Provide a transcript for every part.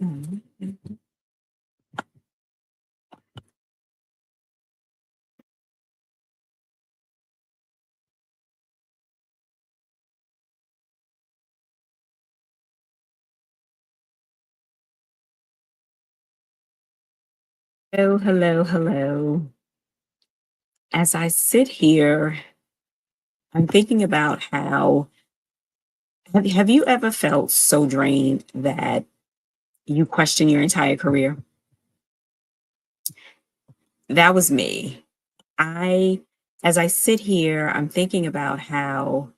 Mhm, mhm. Hello, hello, hello. As I sit here, I'm thinking about how have you ever felt so drained that you question your entire career? That was me. I as I sit here, I'm thinking about how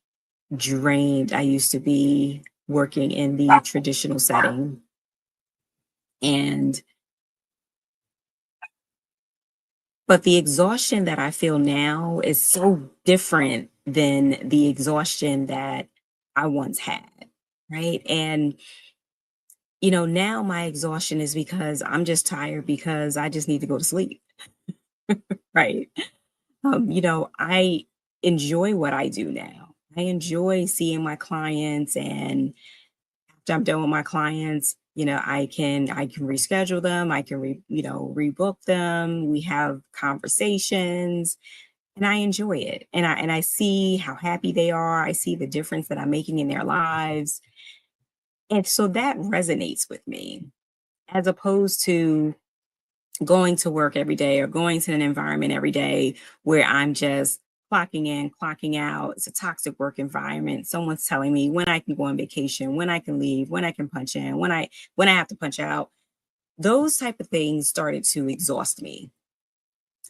drained I used to be working in the traditional setting. And but the exhaustion that I feel now is so different than the exhaustion that I once had. Right. And now my exhaustion is because I'm just tired because I just need to go to sleep. Right. I enjoy what I do now. I enjoy seeing my clients, and after I'm done with my clients, I can reschedule them. I can rebook them. We have conversations, and I enjoy it. And I see how happy they are. I see the difference that I'm making in their lives. And so that resonates with me, as opposed to going to work every day or going to an environment every day where I'm just clocking in, clocking out. It's a toxic work environment. Someone's telling me when I can go on vacation, when I can leave, when I can punch in, when I have to punch out. Those type of things started to exhaust me.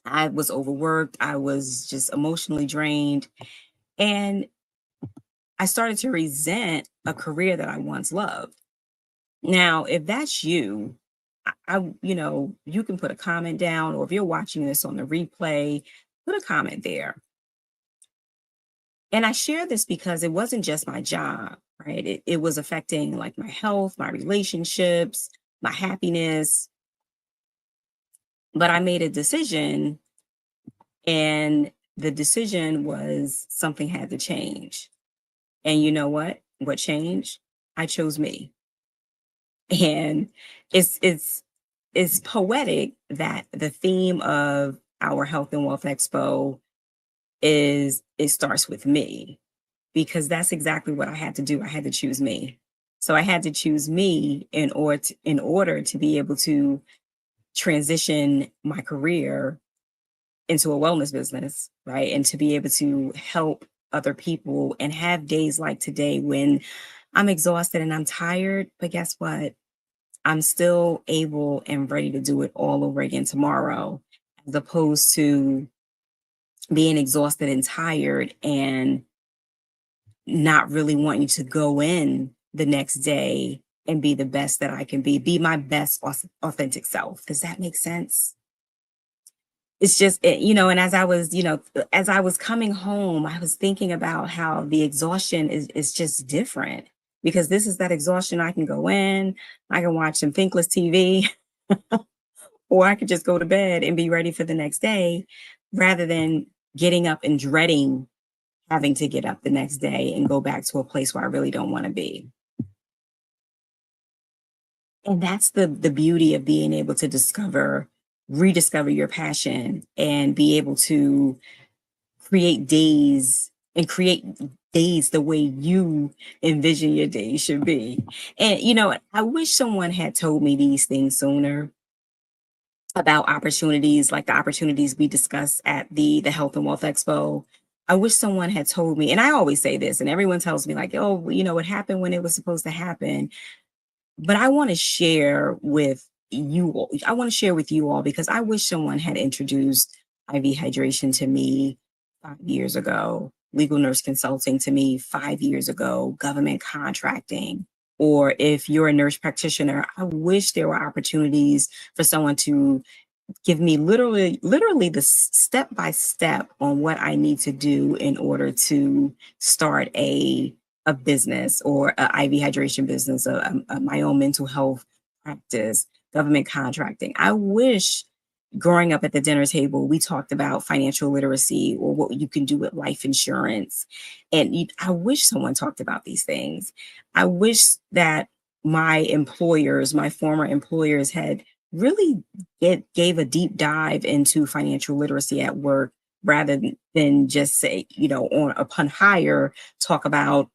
I was overworked. I was just emotionally drained. And I started to resent a career that I once loved. Now, if that's you, you can put a comment down, or if you're watching this on the replay, put a comment there. And I share this because it wasn't just my job, right? It was affecting like my health, my relationships, my happiness. But I made a decision, and the decision was something had to change. And you know what? What changed? I chose me. And it's poetic that the theme of our Health and Wealth Expo is it starts with me, because that's exactly what I had to do. I had to choose me. So I had to choose me in order to be able to transition my career into a wellness business, right? And to be able to help other people and have days like today when I'm exhausted and I'm tired, but guess what? I'm still able and ready to do it all over again tomorrow, as opposed to being exhausted and tired and not really wanting to go in the next day and be the best that I can be my best authentic self. Does that make sense? It's just, and as I was coming home, I was thinking about how the exhaustion is just different, because this is that exhaustion. I can go in, I can watch some thinkless TV, or I could just go to bed and be ready for the next day, rather than getting up and dreading having to get up the next day and go back to a place where I really don't want to be. And that's the beauty of being able to rediscover your passion, and be able to create days the way you envision your days should be. And I wish someone had told me these things sooner, about opportunities like the opportunities we discussed at the Health and Wealth Expo. I wish someone had told me, and I always say this, and everyone tells me like, oh, well, it happened when it was supposed to happen. But I want to share with you all. I want to share with you all because I wish someone had introduced IV hydration to me 5 years ago, legal nurse consulting to me 5 years ago, government contracting. Or if you're a nurse practitioner, I wish there were opportunities for someone to give me literally the step by step on what I need to do in order to start a business, or a IV hydration business, my own mental health practice, government contracting. I wish growing up at the dinner table, we talked about financial literacy, or what you can do with life insurance. And I wish someone talked about these things. I wish that my former employers had really gave a deep dive into financial literacy at work rather than just say, on upon hire, talk about,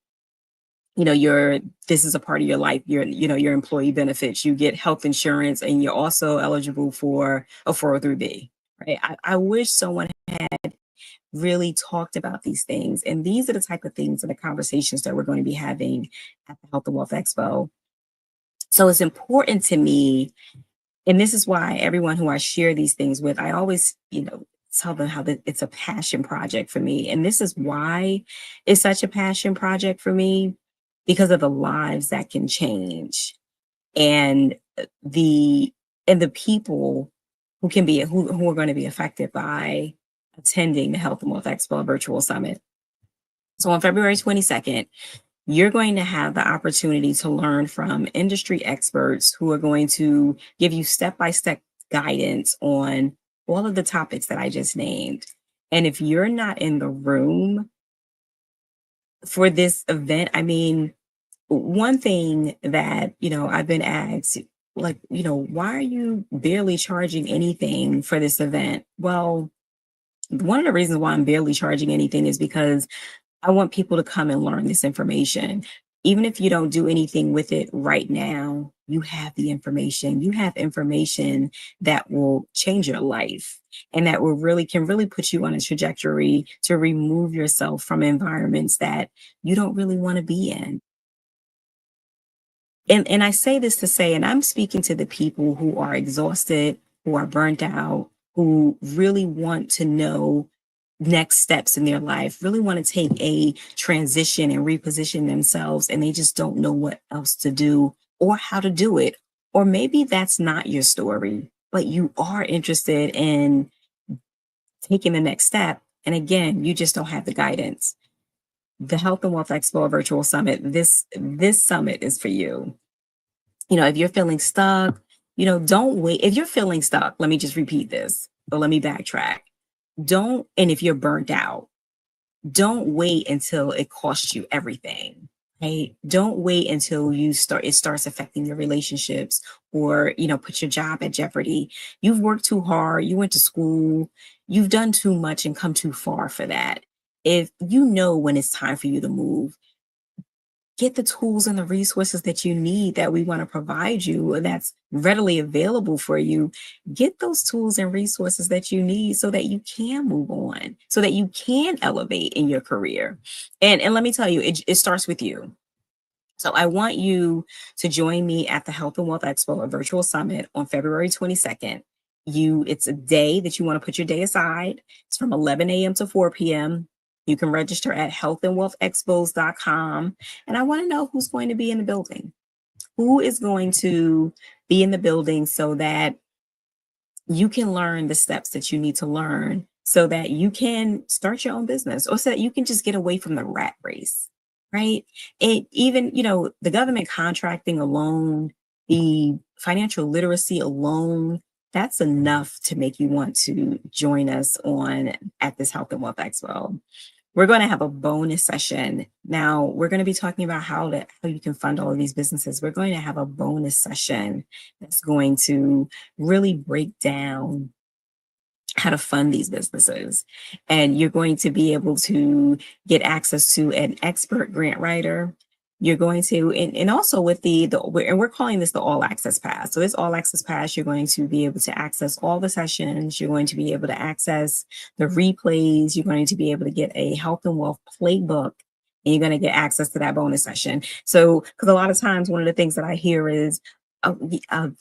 your this is a part of your life, your employee benefits, you get health insurance, and you're also eligible for a 403b. Right. I wish someone really talked about these things. And these are the type of things and the conversations that we're going to be having at the Health and Wealth Expo. So it's important to me, and this is why everyone who I share these things with, I always, tell them how it's a passion project for me. And this is why it's such a passion project for me, because of the lives that can change, and the the people who are going to be affected by attending the Health and Wealth Expo virtual summit. So on February 22nd, you're going to have the opportunity to learn from industry experts who are going to give you step-by-step guidance on all of the topics that I just named. And if you're not in the room for this event, I mean, one thing that, I've been asked, like, why are you barely charging anything for this event? Well, one of the reasons why I'm barely charging anything is because I want people to come and learn this information. Even if you don't do anything with it right now, you have the information. You have information that will change your life, and that can really put you on a trajectory to remove yourself from environments that you don't really want to be in. And I say this to say, and I'm speaking to the people who are exhausted, who are burnt out, who really want to know next steps in their life, really want to take a transition and reposition themselves, and they just don't know what else to do or how to do it. Or maybe that's not your story, but you are interested in taking the next step. And again, you just don't have the guidance. The Health and Wealth Expo virtual summit, this summit is for you. If you're feeling stuck, don't wait. If you're feeling stuck, let me just repeat this, or let me backtrack. And if you're burnt out, don't wait until it costs you everything. Right? Don't wait until it starts affecting your relationships, or, put your job at jeopardy. You've worked too hard, you went to school, you've done too much and come too far for that. If you know when it's time for you to move, get the tools and the resources that you need, that we want to provide you, that's readily available for you. Get those tools and resources that you need so that you can move on, so that you can elevate in your career. And let me tell you, it starts with you. So I want you to join me at the Health and Wealth Expo, a virtual summit on February 22nd. It's a day that you want to put your day aside. It's from 11 a.m. to 4 p.m. You can register at healthandwealthexpos.com. And I want to know who's going to be in the building. Who is going to be in the building, so that you can learn the steps that you need to learn, so that you can start your own business, or so that you can just get away from the rat race, right? It even, the government contracting alone, the financial literacy alone, that's enough to make you want to join us at this Health and Wealth Expo. We're going to have a bonus session. Now, we're going to be talking about how you can fund all of these businesses. We're going to have a bonus session that's going to really break down how to fund these businesses. And you're going to be able to get access to an expert grant writer. You're going to, and also with and we're calling this the All Access Pass. So this All Access Pass, you're going to be able to access all the sessions. You're going to be able to access the replays. You're going to be able to get a health and wealth playbook, and you're going to get access to that bonus session. So, because a lot of times one of the things that I hear is,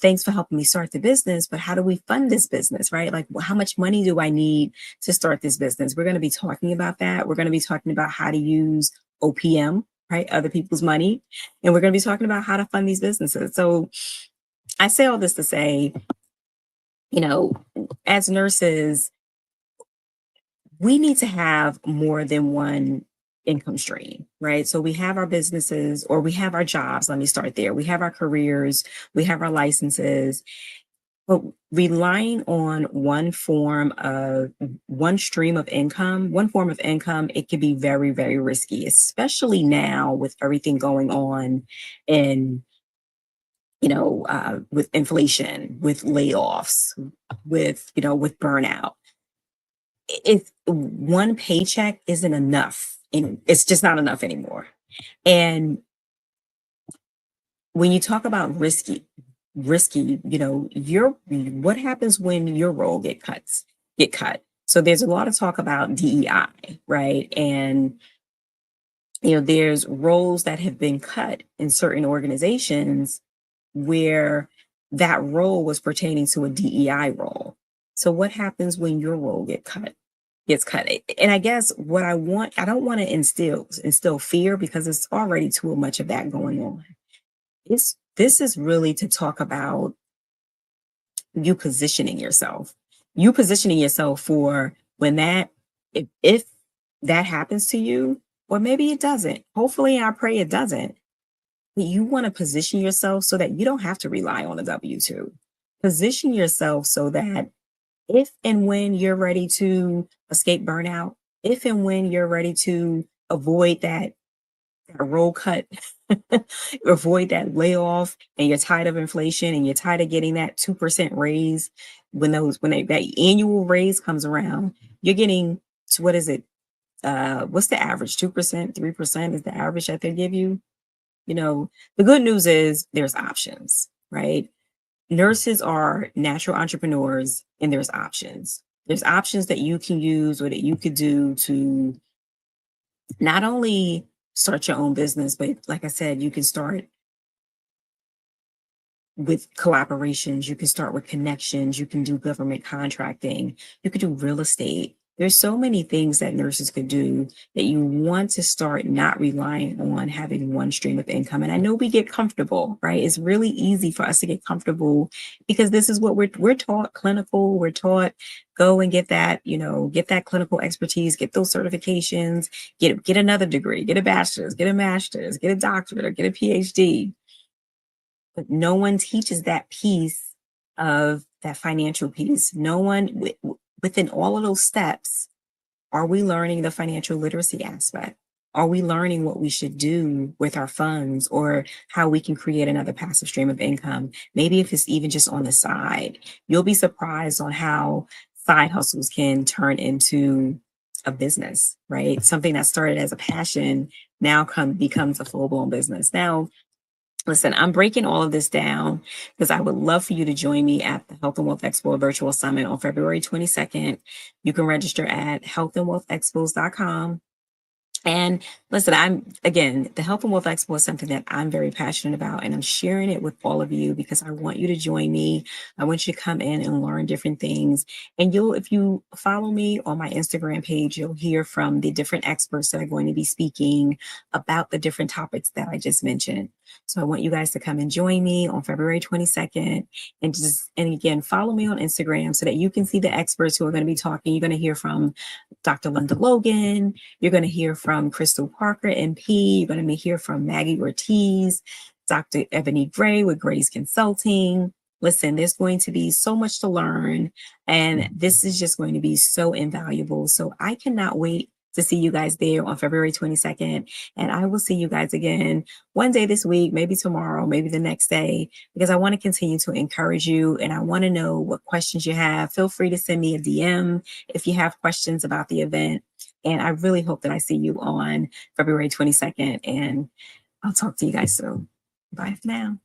thanks for helping me start the business, but how do we fund this business, right? Like, how much money do I need to start this business? We're going to be talking about that. We're going to be talking about how to use OPM, right? Other people's money. And we're going to be talking about how to fund these businesses. So I say all this to say, as nurses, we need to have more than one income stream, right? So we have our businesses, or we have our jobs. Let me start there. We have our careers, we have our licenses, but relying on one stream of income, one form of income, it can be very, very risky, especially now with everything going on in with inflation, with layoffs, with burnout. If one paycheck isn't enough, and it's just not enough anymore. And when you talk about risky, your what happens when your role get cut. So there's a lot of talk about DEI, right? And there's roles that have been cut in certain organizations where that role was pertaining to a DEI role. So what happens when your role gets cut? And I guess I don't want to instill fear, because it's already too much of that going on. This is really to talk about you positioning yourself. You positioning yourself for when if that happens to you, or maybe it doesn't. Hopefully, I pray it doesn't. But you want to position yourself so that you don't have to rely on a W-2. Position yourself so that if and when you're ready to escape burnout, if and when you're ready to avoid that roll cut, avoid that layoff, and you're tired of inflation and you're tired of getting that 2% raise, that annual raise comes around, you're getting to, what is it? What's the average? 2%, 3% is the average that they give you. The good news is there's options, right? Nurses are natural entrepreneurs, and there's options. There's options that you can use or that you could do to not only start your own business, but like I said, you can start with collaborations, you can start with connections, you can do government contracting, you could do real estate. There's so many things that nurses could do that you want to start not relying on having one stream of income. And I know we get comfortable, right? It's really easy for us to get comfortable because this is what we're taught clinical, we're taught go and get that clinical expertise, get those certifications, get another degree, get a bachelor's, get a master's, get a doctorate, or get a PhD. But no one teaches that piece of that financial piece. No one within all of those steps, are we learning the financial literacy aspect? Are we learning what we should do with our funds, or how we can create another passive stream of income? Maybe if it's even just on the side. You'll be surprised on how side hustles can turn into a business, right? Something that started as a passion now becomes a full-blown business. Now, listen, I'm breaking all of this down because I would love for you to join me at the Health and Wealth Expo Virtual Summit on February 22nd. You can register at healthandwealthexpos.com. And listen, the Health and Wealth Expo is something that I'm very passionate about, and I'm sharing it with all of you because I want you to join me. I want you to come in and learn different things. And if you follow me on my Instagram page, you'll hear from the different experts that are going to be speaking about the different topics that I just mentioned. So I want you guys to come and join me on February 22nd, and again, follow me on Instagram so that you can see the experts who are going to be talking. You're going to hear from Dr. Linda Logan. You're going to hear from Crystal Parker, MP. You're going to hear from Maggie Ortiz, Dr. Ebony Gray with Gray's Consulting. Listen, there's going to be so much to learn, and this is just going to be so invaluable. So I cannot wait to see you guys there on February 22nd. And I will see you guys again one day this week, maybe tomorrow, maybe the next day, because I want to continue to encourage you, and I want to know what questions you have. Feel free to send me a DM if you have questions about the event. And I really hope that I see you on February 22nd. And I'll talk to you guys soon. Bye for now.